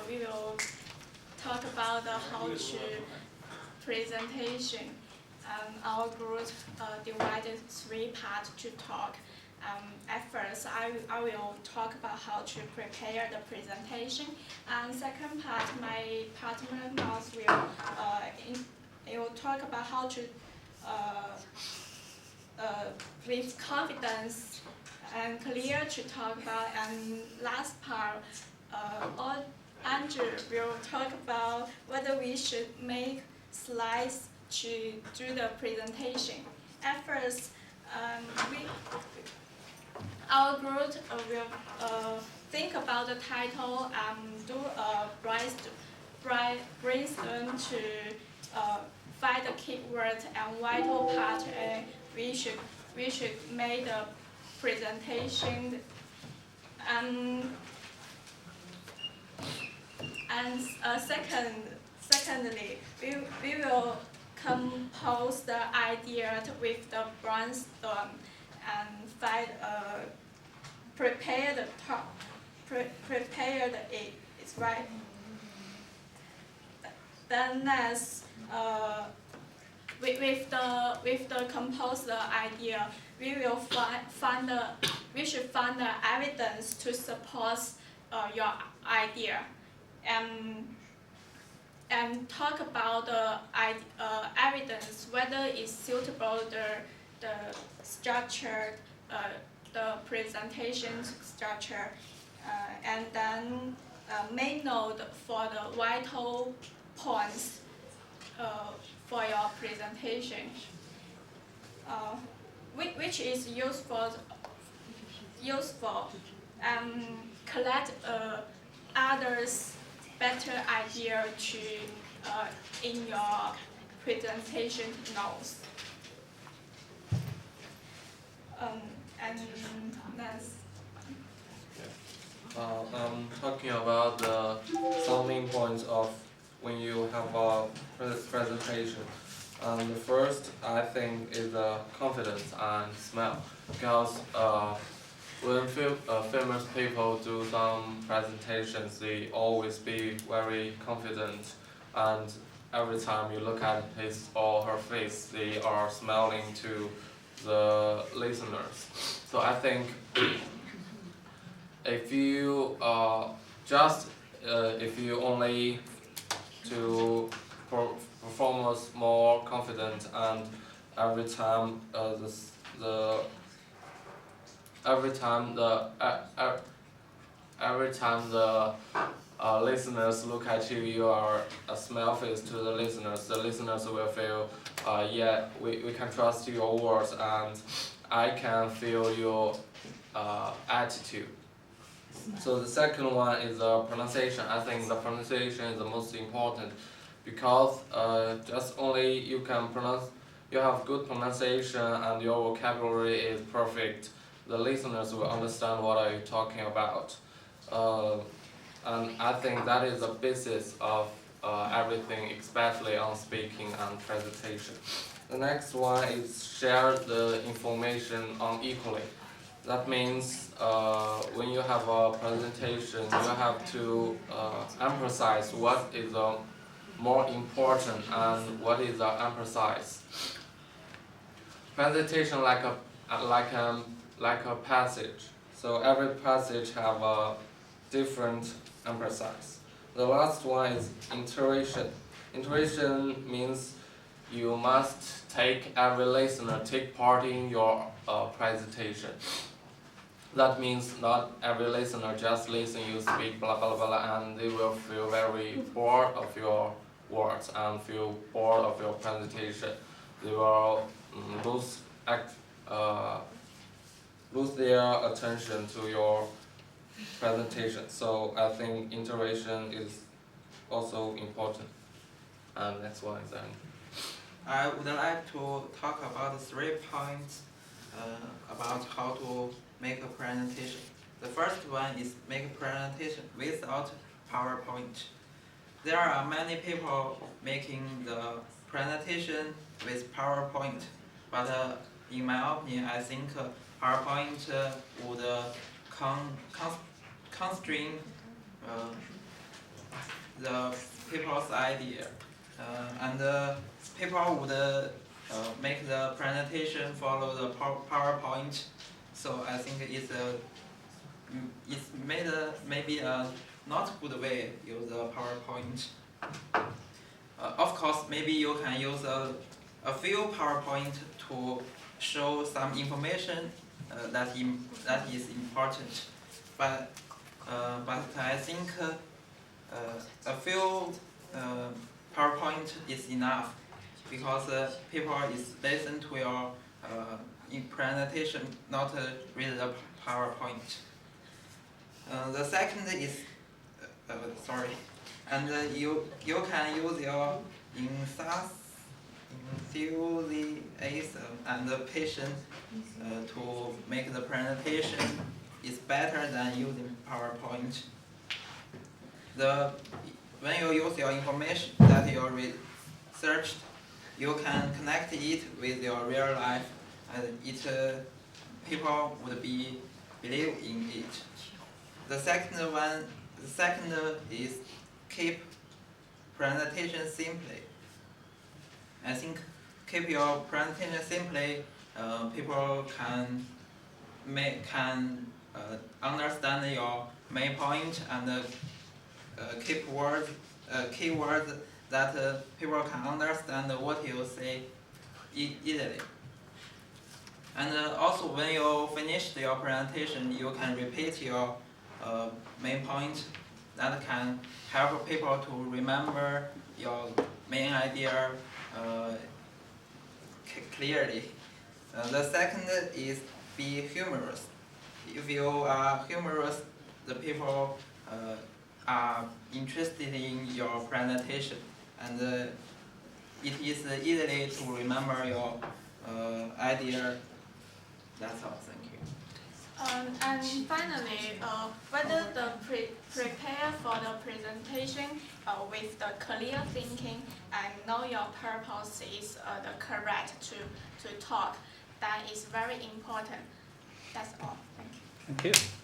we will talk about how to presentation. Our group divided 3 parts to talk. At first, I will talk about how to prepare the presentation, and second part, my partner Mouse will talk about how to with confidence and clear to talk about, and last part, Andrew will talk about whether we should make slides to do the presentation. At first, our group will think about the title and do a brainstorm to find the keywords and vital part. We should make the presentation secondly, we will compose the idea with the brainstorm and find prepare it. It's right. Then next, with the composed idea, we should find the evidence to support your idea, and talk about the evidence, whether it's suitable, the structure, the presentation structure, and then make note for the vital points for your presentation, which is useful, and collect others' better idea to in your presentation notes. And next. Talking about some main points of when you have a presentation. The first, I think, is confidence and smile, because when famous people do some presentations, they always be very confident, and every time you look at his or her face, they are smiling to the listeners. So I think if you if you only to perform us more confident, and every time the listeners look at you, you are a smile face to the listeners. The listeners will feel, yeah, we can trust your words, and I can feel your attitude. So the second one is the pronunciation. I think the pronunciation is the most important, because just only you can pronounce, you have good pronunciation and your vocabulary is perfect, the listeners will understand what are you talking about. And I think that is the basis of everything, especially on speaking and presentation. The next one is share the information unequally. That means when you have a presentation, you have to emphasize what is more important and what is emphasized. Presentation like a passage. So every passage have a different emphasis. The last one is iteration. Iteration means you must every listener take part in your presentation. That means not every listener just listen you speak blah blah blah, and they will feel very bored of your words and feel bored of your presentation. They will lose their attention to your presentation. So I think iteration is also important. And next one is I would like to talk about 3 points about how to make a presentation. The first one is make a presentation without PowerPoint. There are many people making the presentation with PowerPoint, but in my opinion, I think PowerPoint would constrain the people's idea, and people would make the presentation follow the PowerPoint. So I think it's made maybe a not good way use the PowerPoint. Of course, maybe you can use a few PowerPoint to show some information that is important, but I think a few PowerPoint is enough because people is listen to your in presentation, not read the PowerPoint. The second is sorry, and you can use your enthusiasm and patience to make the presentation is better than using PowerPoint. When you use your information that you researched, you can connect it with your real life, and people would believe in it. The second is keep presentation simply. I think keep your presentation simply, people can understand your main point and keywords that people can understand what you say easily. And also when you finish your presentation, you can repeat your main point. That can help people to remember your main idea clearly. The second is be humorous. If you are humorous, the people are interested in your presentation, and it is easily to remember your idea. That's all. Thank you. And finally, whether prepare for the presentation with the clear thinking and know your purpose is the correct to talk, that is very important. That's all. Thank you. Thank you.